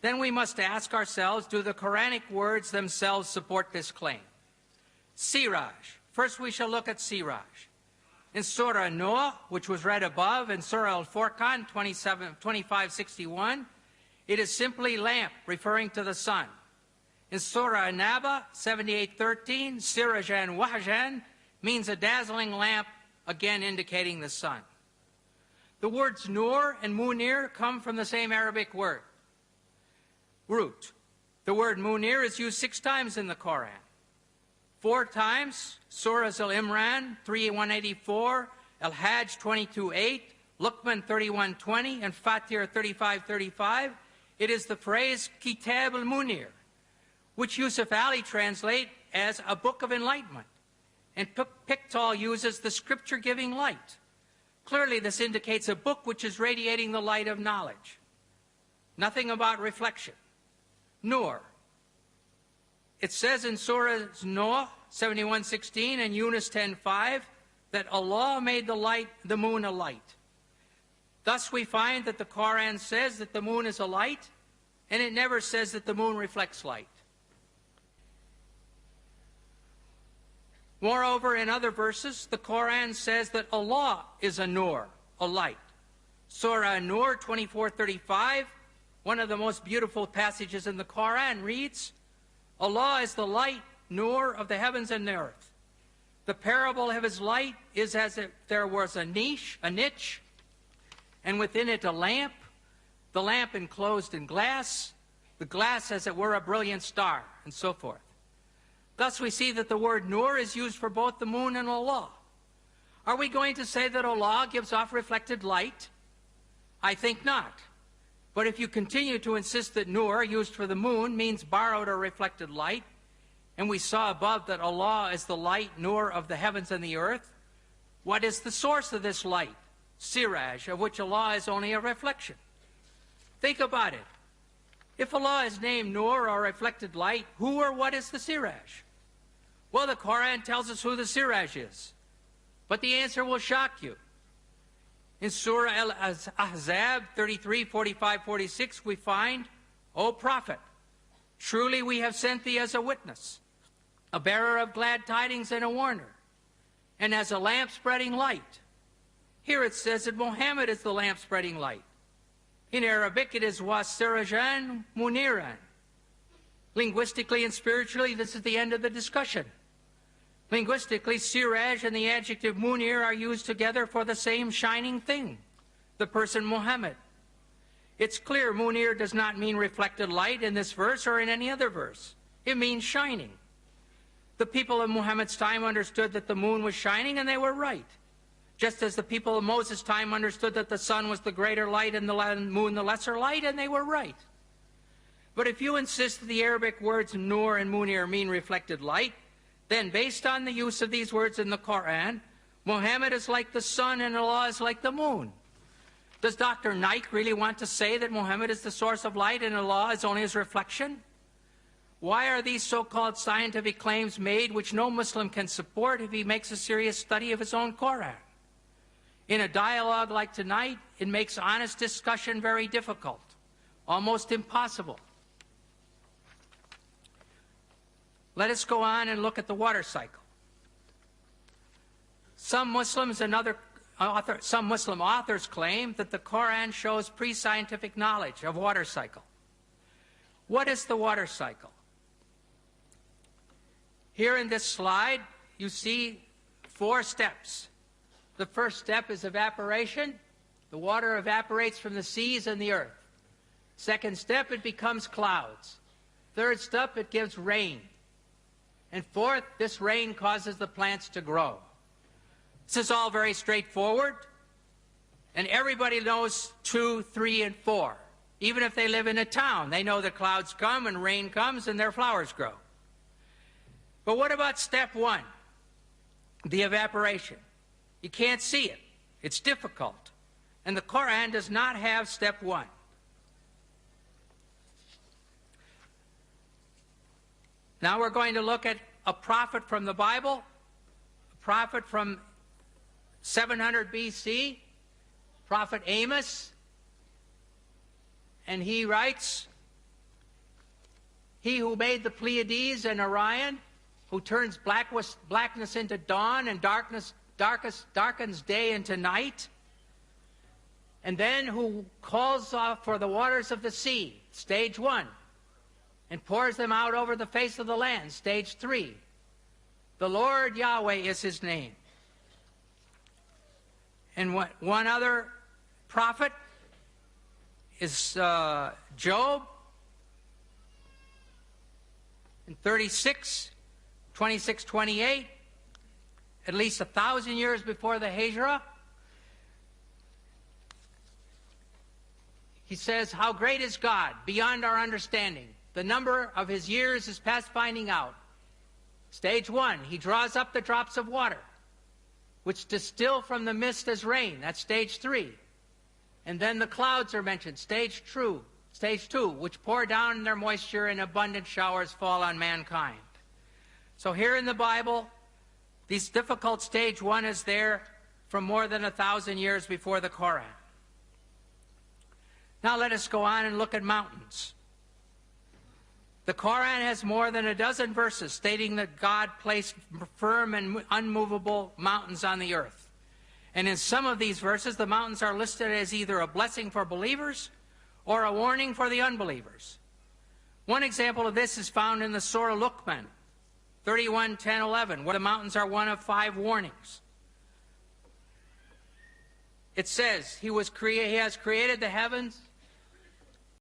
then we must ask ourselves, do the Quranic words themselves support this claim? Siraj. First we shall look at Siraj. In Surah Noah, which was read above, in Surah Al-Furqan 25:61, it is simply lamp, referring to the sun. In Surah An-Naba 78:13, Sirajan Wahjan means a dazzling lamp, again indicating the sun. The words Nur and Munir come from the same Arabic word, root. The word Munir is used 6 times in the Quran. 4 times, Surahs Al-Imran 3:184, Al-Hajj 22:8, Luqman 31:20, and Fatir 35:35. It is the phrase Kitab al-Munir, which Yusuf Ali translate as a book of enlightenment, and Pickthall uses the scripture-giving light. Clearly, this indicates a book which is radiating the light of knowledge. Nothing about reflection. Nur. It says in Surah Noah 71:16 and Yunus 10:5 that Allah made the moon a light. Thus we find that the Quran says that the moon is a light, and it never says that the moon reflects light. Moreover, in other verses, the Quran says that Allah is a nur, a light. Surah An-Nur 24:35, one of the most beautiful passages in the Quran, reads, Allah is the light, nur of the heavens and the earth. The parable of his light is as if there was a niche, and within it a lamp, the lamp enclosed in glass, the glass as it were a brilliant star, and so forth. Thus we see that the word nur is used for both the moon and Allah. Are we going to say that Allah gives off reflected light? I think not. But if you continue to insist that nur, used for the moon, means borrowed or reflected light, and we saw above that Allah is the light, nur of the heavens and the earth, what is the source of this light, siraj, of which Allah is only a reflection? Think about it. If Allah is named nur or reflected light, who or what is the siraj? Well, the Quran tells us who the siraj is, but the answer will shock you. In Surah Al-Ahzab 33:45-46, we find, O Prophet, truly we have sent thee as a witness, a bearer of glad tidings and a warner, and as a lamp spreading light. Here it says that Muhammad is the lamp spreading light. In Arabic it is wasirajan muniran. Linguistically and spiritually, this is the end of the discussion. Linguistically, siraj and the adjective munir are used together for the same shining thing, the person Muhammad. It's clear munir does not mean reflected light in this verse or in any other verse. It means shining. The people of Muhammad's time understood that the moon was shining, and they were right. Just as the people of Moses' time understood that the sun was the greater light and the moon the lesser light, and they were right. But if you insist that the Arabic words nur and munir mean reflected light, then based on the use of these words in the Quran, Muhammad is like the sun and Allah is like the moon. Does Dr. Naik really want to say that Muhammad is the source of light and Allah is only his reflection? Why are these so-called scientific claims made which no Muslim can support if he makes a serious study of his own Quran? In a dialogue like tonight, it makes honest discussion very difficult, almost impossible. Let us go on and look at the water cycle. Some Muslim authors claim that the Quran shows pre-scientific knowledge of water cycle. What is the water cycle? Here in this slide, you see 4 steps. The first step is evaporation. The water evaporates from the seas and the earth. Second step, it becomes clouds. Third step, it gives rain. And fourth, this rain causes the plants to grow. This is all very straightforward, and everybody knows 2, 3, and 4. Even if they live in a town, they know the clouds come and rain comes and their flowers grow. But what about step 1, the evaporation? You can't see it. It's difficult. And the Quran does not have step 1. Now we're going to look at a prophet from the Bible, a prophet from 700 BC, Prophet Amos, and he writes, He who made the Pleiades and Orion, who turns blackness into dawn and darkens day into night, and then who calls for the waters of the sea, stage 1, and pours them out over the face of the land, stage 3. The Lord Yahweh is his name. And one other prophet is Job. In 26:28, at least 1,000 years before the Hijrah, he says, how great is God, beyond our understanding. The number of his years is past finding out. Stage 1, he draws up the drops of water, which distill from the mist as rain. That's stage 3. And then the clouds are mentioned, stage 2, which pour down their moisture and abundant showers fall on mankind. So here in the Bible, this difficult stage 1 is there from more than 1,000 years before the Quran. Now let us go on and look at mountains. The Quran has more than a dozen verses stating that God placed firm and unmovable mountains on the earth. And in some of these verses, the mountains are listed as either a blessing for believers or a warning for the unbelievers. One example of this is found in the Surah Luqman, 31:10-11, where the mountains are one of 5 warnings. It says, He has created the heavens